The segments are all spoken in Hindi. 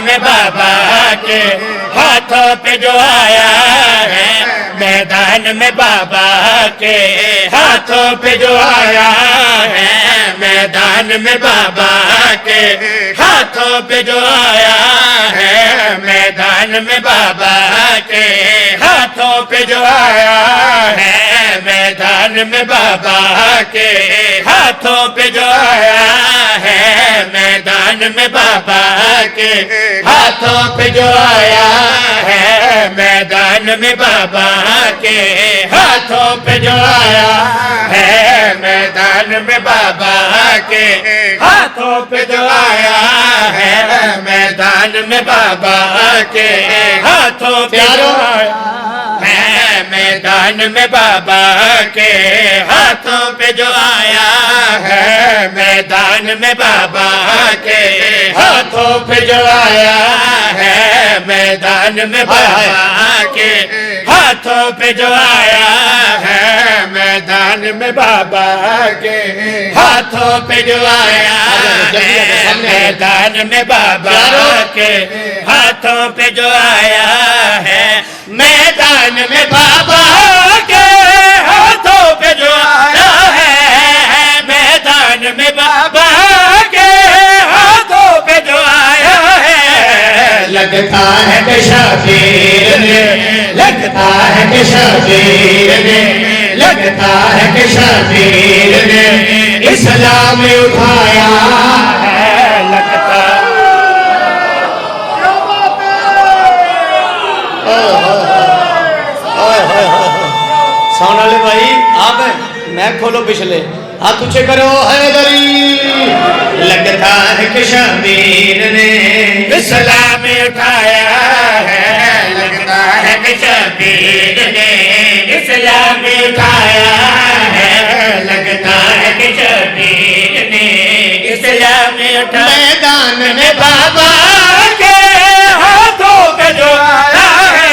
में बाबा के हाथों पे जो आया है, मैदान में बाबा के हाथों पे जो आया है, मैदान में बाबा के हाथों पे जो आया है, मैदान में बाबा के हाथों पे जो आया है, मैदान में बाबा के हाथों पे जो आया है, मैदान में बाबा के हाथों पे जो आया है, मैदान में बाबा के हाथों पे जो आया है, मैदान में बाबा के हाथों पे जो आया है, मैदान में बाबा के हाथों पे जो आया है, मैदान में बाबा के हाथों पे जो आया है, मैदान में बाबा के हाथों पे जो आया है, मैदान में बाबा के हाथों पे जो आया है, मैदान में बाबा के हाथों पे जो आया है, मैदान में बाबा के हाथों पे जो आया है, मैदान में बाबा के हाथों पे जो आया है, मैदान में बाबा के हाथों पे जो आया है, लगता है कि शबीर ने, लगता है कि शबीर ने, लगता है कि शबीर ने इस्लाम उठाया है, लगता वाले भाई आप मैं खोलो पिछले हाथ ऊंचे करो हैदरी। लगता है कि शबीर ने इस्लाम उठाया है, लगता है कि शबीर ने इस्लाम उठाया है, लगता है कि शबीर ने इस्लाम उठाया, मैदान में बाबा के हाथों पे जो आया है,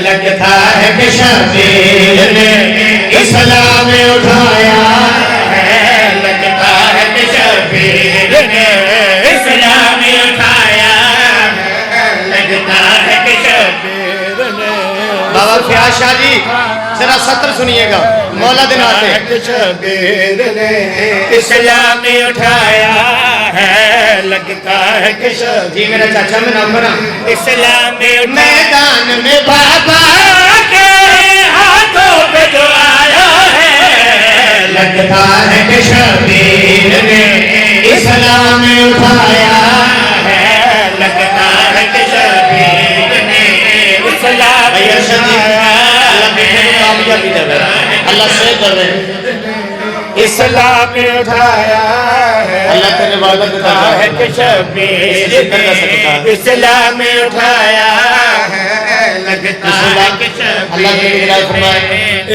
लगता है कि शबीर ने इस्लाम उठाया है, लगता है कि शबीर ने इस्लाम उठाया है, लगता है कि शबीर ने। बाबा फयाज शाह जी जरा सत्र सुनिएगा मौला दिन आते। शबीर ने इस्लाम उठाया है, लगता है कि जी मेरा चाचा में नाम बना इस्लाम मैदान में बाबा के हाथों पे जो आया है, लगता है कि शबीर ने इस्लाम उठाया है, लगता है कि शबीर ने इस्लाम उठाया, कामयाबी देवे अल्लाह से करे इस्लाम उठाया है, अल्लाह तेरे वादा देता है कि शबीर ने इस्लाम उठाया है, लगता है कि अल्लाह तेरी हिदायत फरमाए।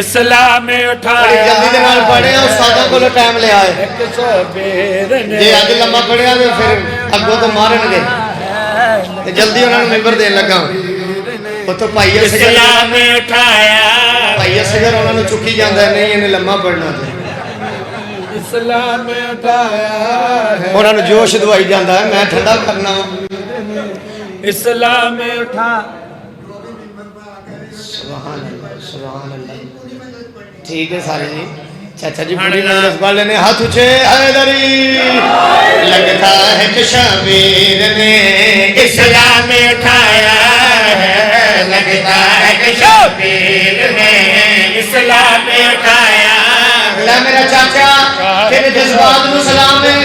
इस्लाम उठाया जल्दी दे नाल पढ़े उस्तादां कोल टाइम ले आए जे अज लम्मा पढ़िया ते फिर अगों तो मारनगे ते जल्दी उन्हां नूं मिंबर देन लगा उतो भाई इस्लाम उठाया, भाई असगर उन्हां नूं चुकी जांदा नहीं इन्हें लम्मा पढ़ना ते इस्लाम उठाया है, उन्हां नूं जोश दवाई जांदा है मैं ठंडा करना इस्लाम उठा। सुभान अल्लाह सुभान अल्लाह। ठीक है सारे जी चाचा जी पूरी नजर पढ़ लेने हाथ ऊंचे हैदरी। लगता है कि शबीर ने इस्लाम उठाया है, लगता है कि शबीर ने इस्लाम उठाया। मेरा चाचा तेरे जज्बात नूं सलाम है।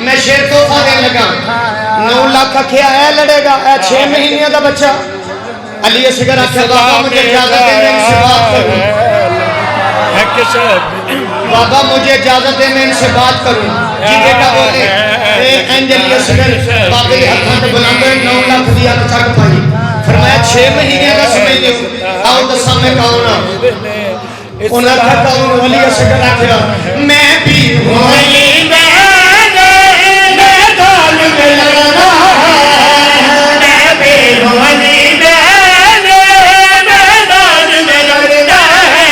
मैं शेर तोहफा देने लगा 9 लाख आखिया है लड़ेगा 6 महीने का बच्चा अली असगर आखिया बाबा मुझे इजाजत दे मैं इनसे बात करूं, बाबा मुझे इजाजत दे मैं इनसे बात करूं। जी बेटा बोले अली असगर बाबे हाथों से बुलांदे 9 लाख दी अख छक पाई फरमाया 6 महीने का समय दे आओ दसा मैं कौन आ उन्हें कहा अली असगर आखिया मैं भी हूं अली मैदान में लड़ना मैं भी हूं अली मैदान में लड़ना है,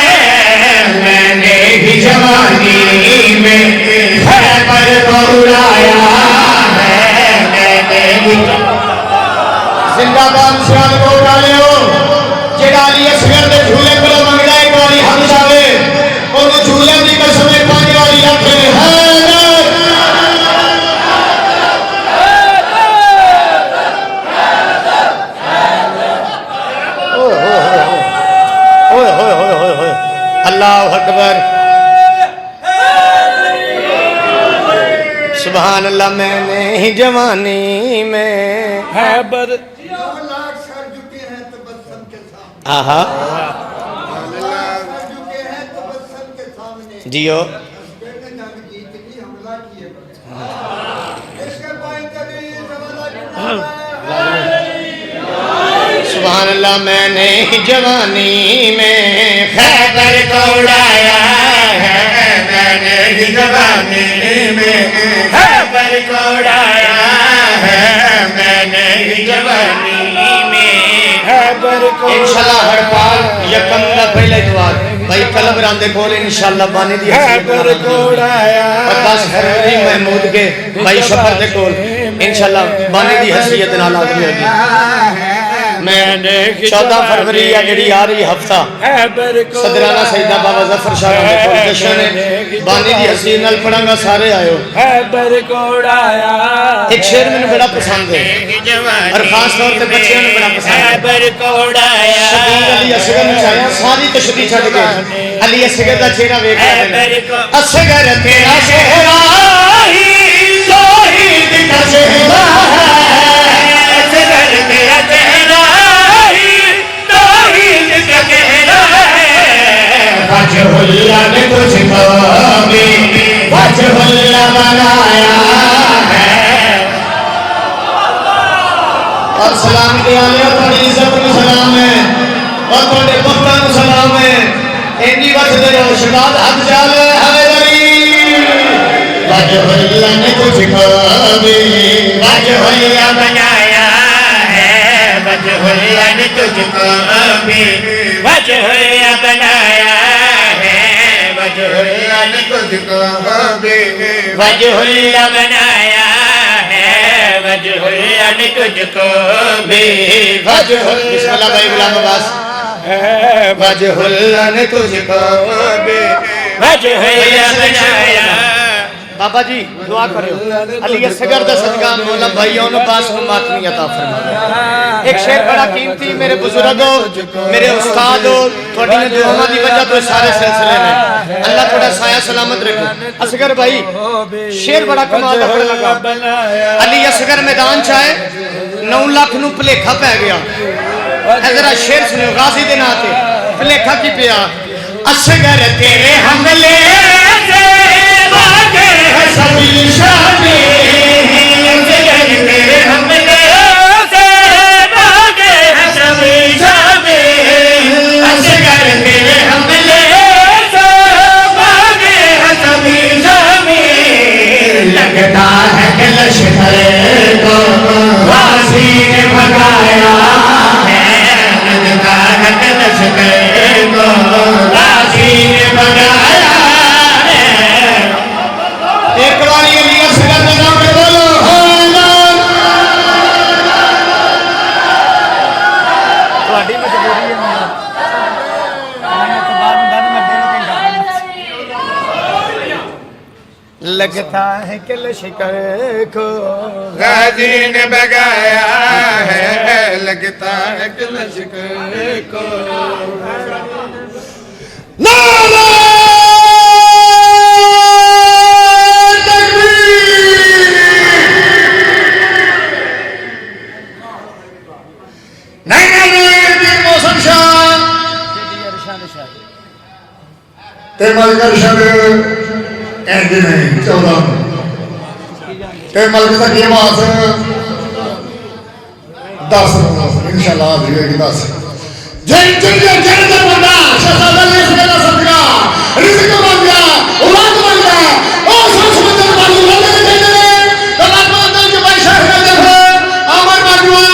मैंने भी जवानी में खैबर दौड़ाया है, मैंने भी जिंदाबाद सियालकोट वालियो जेड़ा अली असगर दे झूले को मंगदा एक बारी हाथ जावे ओनु झूले दी कसम पानी वाली आखे अल्लाह अकबर सुभान अल्लाह। मैंने ही जवानी में हैबर आहा जियो सुभान अल्लाह। मैंने ही जवानी में खैबर को उड़ाया है, मैंने ही जवानी में खैबर को उड़ाया है, मैंने ही जवानी में खैबर को। इंशाल्लाह हर पाल यकम दा पहले दुआ भाई कलब रांदे बोल इंशाल्लाह बानी दी खैबर को उड़ाया 10 फरवरी महमूद के भाई शफर दे कोल इंशाल्लाह बानी दी हसीयत नाल आदमी होगी। मैंने 14 फरवरी या जड़ी आ रही हफ्ता सदराना सईदा बाबा जफर शाह ने कोल जश्न है बानी दी हसीन नाल पढ़ांगा सारे आयो। खैबर को उड़ाया एक शेर मैंने बड़ा पसंद है और खास तौर पे बच्चों ने बड़ा पसंद है। खैबर को उड़ाया शबीर अली असगर ने चाहे सारी तशबीह छड़ के अली असगर दा चेहरा वेख लेना असगर तेरा चेहरा ही तौहीद का चेहरा है असगर तेरा चेहरा ही तौहीद का चेहरा है। वजहुल्लाह ने तुझको भी वजहुल्लाह बनाया है। और सलाम के आले और थोड़ी इज्जत में सलाम है और थोड़े पुख्ता में सलाम है। इंजी वसदे रहो शबाद हद जाल हैदरी वजहुल्लाह ने तुझको भी वजहुल्लाह बनाया है, वजहुल्लाह ने तुझको भी वजहुल्लाह बनाया है, वजहुल्लाह ने तुझको भी वजहुल्लाह बनाया है, वजहुल्लाह ने तुझको भी वजहुल्लाह। बिस्मिल्लाह भाई गुलाम अब्बास वजहुल्लाह ने तुझको भी वजहुल्लाह बनाया। बाबा जी दुआ करो अली असगर दा सदका मौला भाइयों ने पास को मातमी अता फरमावे। एक शेर बड़ा कीमती मेरे बुजुर्गों मेरे उस्तादों थोड़ी दुआओं दी वजह तो सारे सिलसिले में अल्लाह थोड़ा साया सलामत रखे। असगर भाई शेर बड़ा कमाल दा पढ़ लगा अली असगर मैदान चाहे 9 लाख नु भलेखा पै गया। जरा शेर सुनियो गाजी दे नाम ते भलेखा की पिया असगर तेरे हमले से भागे है सभी शादी असगर तेरे हमले से भागे हैं सभी शादी, असगर तेरे हमले से भागे हैं सभी शादी। लगता है कि लश्कर को वासी ने भगाया है, लगता है कि लश्कर को वासी ने भगाया है। एक बारी अली असगर का नाम पे बोलो ਤੁਹਾਡੀ ਮਜਬੂਰੀ ਹੈ ਮੈਂ ਤੋਂ ਬਾਅਦ ਹੁੰਦਾ ਤਾਂ ਮੈਂ ਡੇਢ ਘੰਟਾ लगता है कि लश्कर को गाजी ने भगाया है, लगता है कि लश्कर को। नारा नहीं मौसम शाह ते मलकर शब कहते नहीं 14 ते मलक तक ये मास 10 इंशाल्लाह हाजिर 10 जय जय जय जय बंदा शहजादा ने सदा सदका रिज़्क बन गया औलाद बन गया ओ सांस बंदर वाली लोग ने तो बात बंदर के भाई शहर में देखो अमर बाजुआ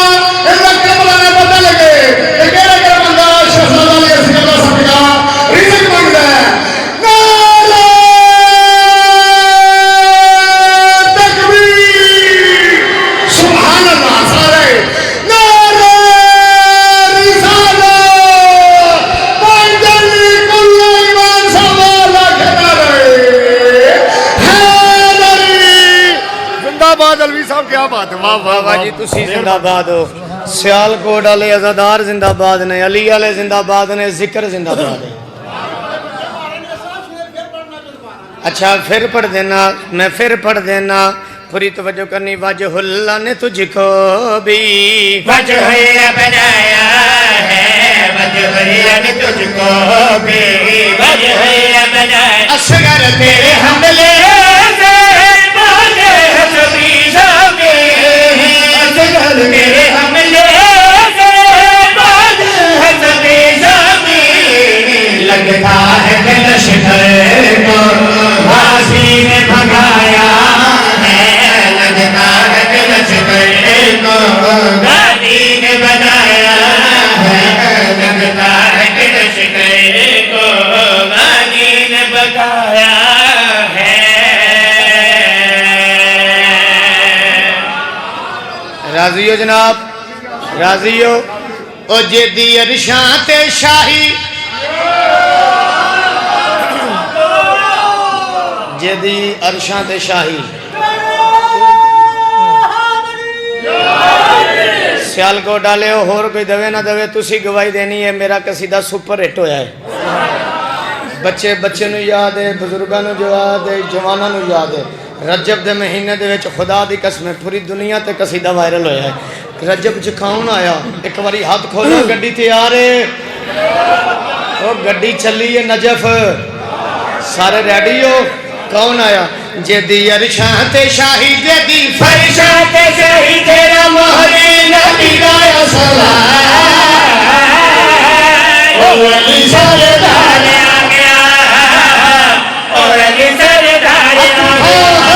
इधर के बुलाने पता लगे अकेला के बंदा शहजादा ने सदा सदका रिज़्क बन गया सुभान अल्लाह सारे नारा क्या बात है, वाह वाह बाबा जी तुसी जिंदाबाद हो, सियालकोट वाले अजादार जिंदाबाद ने, अली वाले जिंदाबाद ने, जिक्र जिंदाबाद है। अच्छा फिर पढ़ देना, मैं फिर पढ़ देना, पूरी तवज्जो करनी। वजहुल्लाह ने तुझको भी वजह बनाया है, वजह ने तुझको भी वजह बनाया। असगर तेरे हमले से बाजे हसबी जागे, असगर तेरे हमले से बाजे हसबी जागे। लगता है कि लश्कर को वासी ने भगाया है, लगता है कि लश्कर को वासी ने बनाया है, लगता है कि लश्कर को वासी ने भगाया है। राजी हो जनाब, राजी हो? ओ जेदी अरशां ते शाही, जेदी अरशां ते शाही, सियालकोट डाले हो, होर कोई दवे ना दवे, तुसी गवाही देनी है। मेरा कसीदा सुपर हिट होया है, बच्चे बच्चे नू याद है, बुजुर्गां नू याद है, जवानां नू याद है। रजब दे महीने दे विच खुदा दी कसम पूरी दुनिया ते कसीदा वायरल होया है। रजब च कौन आया? एक बारी हाथ खोलो, गड्डी तैयार है, ओ गड्डी चली है नजफ, सारे रेडी हो? कौन आया? जेदी अरशां ते शाही, जेदी फरिशा ते शाही, तेरा मोहरे नबी गाया सलाम। ओ अली सरदार आ गया, ओ अली सरदार आ गया,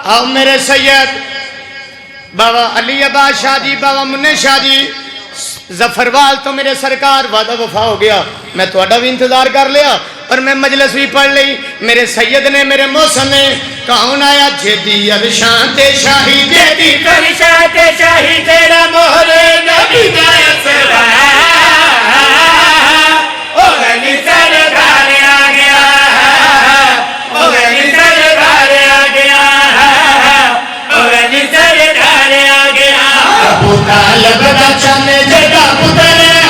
आओ मेरे सैयद बाबा अली अब्बास शाह जी, बाबा मुन्ने शाह जी जफरवाल तो मेरे सरकार वादा वफा हो गया, मैं थोड़ा भी इंतजार कर लिया और मैं मजलिस भी पढ़ ली। मेरे सैयद ने, मेरे मौसम ने, कौन आया? जेदी अरशां ते शाही, जेदी फरिशा ते शाही, तेरा मोहरे नबी गाया सलाम। ओ अली सरदार आ गया, ओ अली सरदार आ गया, ओ अली सरदार आ गया। अबू तालिब दा चन जेदा पुत्र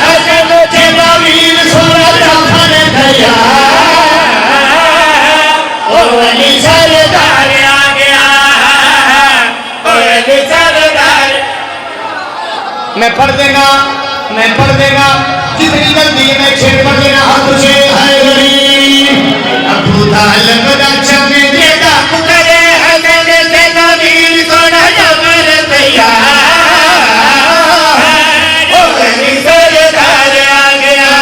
हसन, जेदा वीर सोना जाफर दया, ओ अली सरदार आ गया, ओ अली सरदार। मैं पढ़ देगा, मैं पढ़ देगा, जितनी जल्दी मैं छेड़ पढ़ देना। हाथ से है अबू तालिब दा चन जेदा पुत्र हसन, जेदा वीर सोना जाफर दया, ओ अली सरदार आ गया,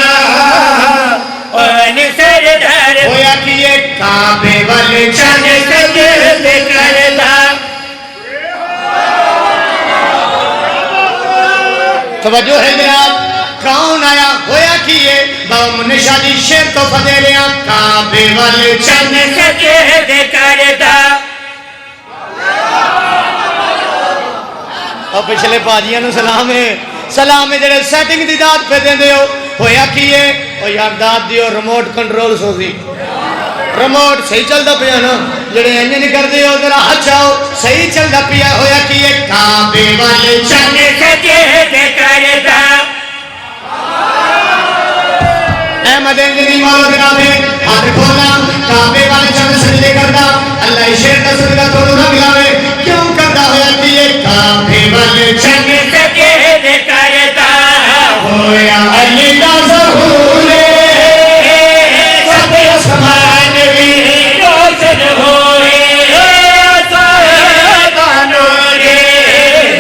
ओ अली सरदार। होया कि ये काबे वाले चन सजदे करदा, तवज्जो है जनाब, कौन आया? होया कि ये बाबा मुन्ने शाह जी शेर तो फदे लिया। काबे वाले चन सजदे करदा। और पिछले भाजियां नु सलाम है, सलाम है जेड़े सेटिंग दी दात पे देंदे हो। होया कि ये ओ यार दात दियो, रिमोट कंट्रोल सोसी, रिमोट सही चलदा पिया ना, जेड़े इंज नहीं करदे हो जरा हाथ जाओ, सही चलदा पिया। होया कि ये काबे वाले चन सजदे करदा। अहमद इंजनी मारो जनाबे, हाथ खोलना, काबे वाले चंद सजदे करदा। अल्लाह शेर का सजदा थोड़ा ना मिलावे, क्यों करदा? होया कि ये काबे वाले चन सजदे करदा। होया अली दा ज़हूर, सब आसमान भी रोशन होए, साहिबानो रे,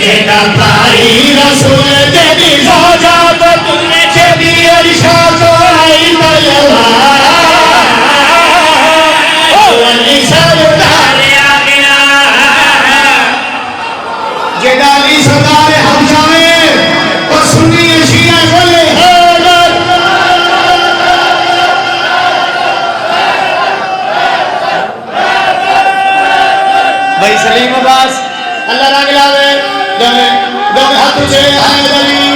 जेदा भाई रसूल जेदी ज़ौजा बतूल, जेदी अरशा तो आई मलवा, ओ अली सरदार आ गया, जेदा अली सरदार हमजा में और सुन्नी शिया बोले भाई सलीम अब्बास, अल्लाह रंग लावे। दोनों हाथ ऊंचे हैदरी